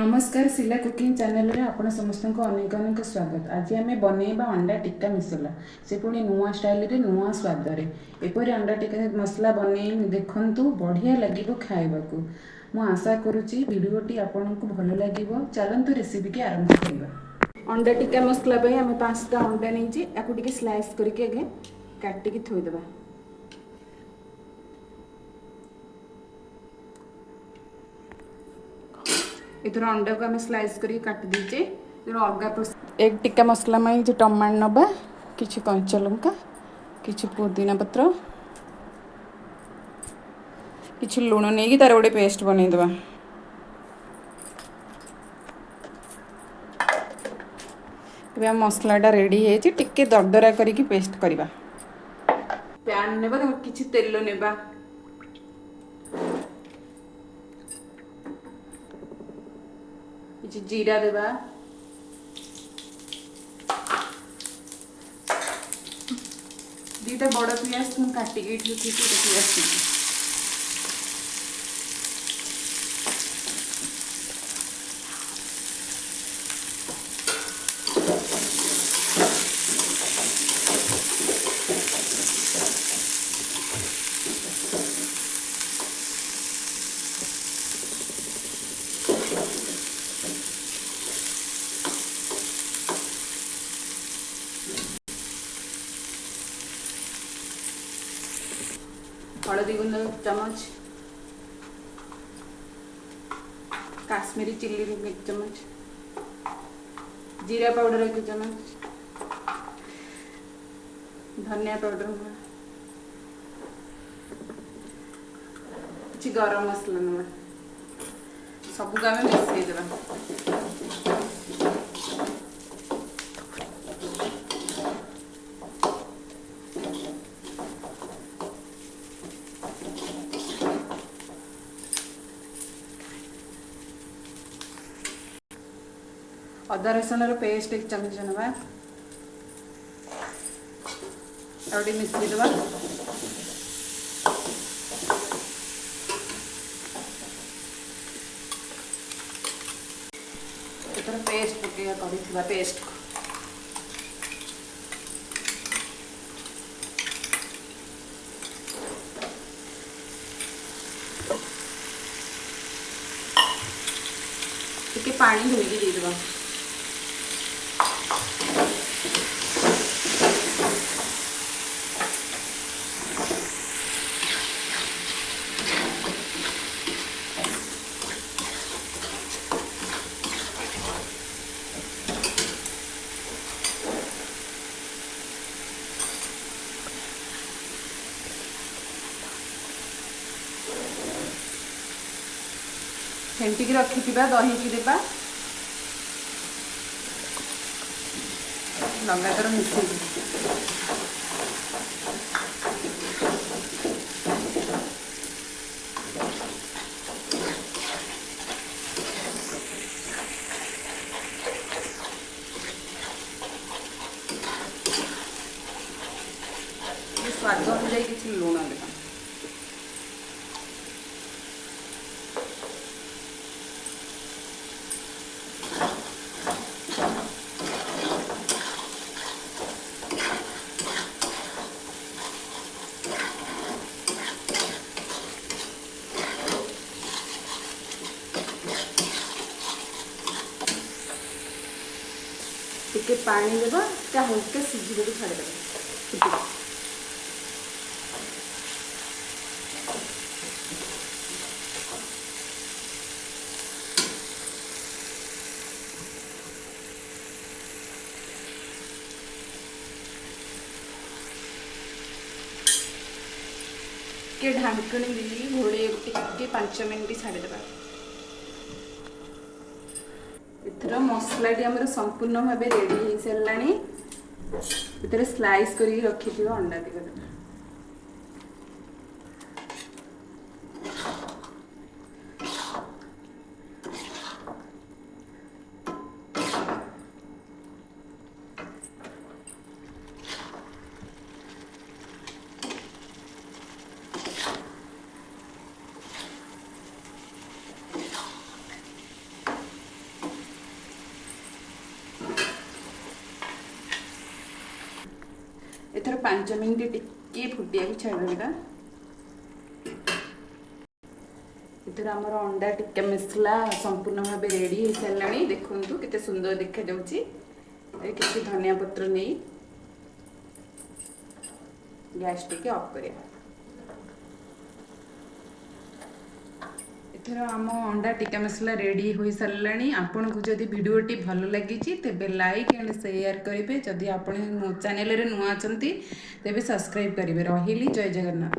नमस्कार सिला cooking channel रे आपण समस्त को अनेक अनेक स्वागत। आज आम बनैबा अंडा टिक्का मसला से पुणी नुआ स्टाइल रे नुआ स्वाद रे एपरी अंडा टिक्का मसला बनै देखंतु बढ़िया लागिबो खाइबाकू। मु आशा करूची वीडियोटी आपनको भल लागिबो। चलंतु रेसिपी की आरंभ करबा। अंडा टिक्का मसला पे आम 5टा अंडा नैची याकू टिके स्लाइस करके आगे काटिकी थोई देबा। इधर अंडा को आम स्लाइस करके काट दीचे। इधर अलग एक टिक्का मसला में जो टमाटर नबा किछि कंचा लंका किछि पुदीना पत्र किछि लूण नहीं तार गोटे पेस्ट बनै देबा। ए मसलाटा रेडी है टिके दरदरा करके पेस्ट करवा। पैन नेबा किछि तेल नेबा किछि जीरा देबा दीटा बड़ पियाज तुम काटिकी पियाज हलदी गुंड 1 चम्मच काश्मीरी चिल्ली 1 चम्मच जीरा पाउडर 1 चम्मच धनिया पाउडर कुछ गरम मसला ना सब को आम मिसई देवा। अदा रसुण पेस्ट 1 चम्मच नवा और मिसई देवा। पेस्ट पकड़ कर पेस्ट टिके पानी धोईकी देदेबा। फेंटिकी रखिथिबा दही की देबा लगातार मिसई स्वाद अनुजाई किसी लुण देबा। टिके पानी देबा हल्का सिझी छाड़ी देबा। के ढांकणी दी घोड़े टिके 5 मिनट छाड़ी देबा। इथर मसलाटी आमर संपूर्ण भाव रेडी हो सारानी। इधर स्लाइस कर रखि अंडा दिग एथर 5 मिनिट टिके फुटिया छाड़ा। इधर आमर अंडा टिक्का मसला संपूर्ण भाव रेडी हो सारा। देखु केते सुंदर देखा जाउची। किसी धनिया पत्र नहीं गैस टिके ऑफ करिया। एथर आम अंडा टिक्का मसला रेडी हो सारा। आपन को जदि वीडियोटी भल लगी तेबे लाइक एंड शेयर करेंगे। जदि आप चैनल रे नुआ अछंती तेबे सब्सक्राइब करेंगे। रही जय जगन्नाथ।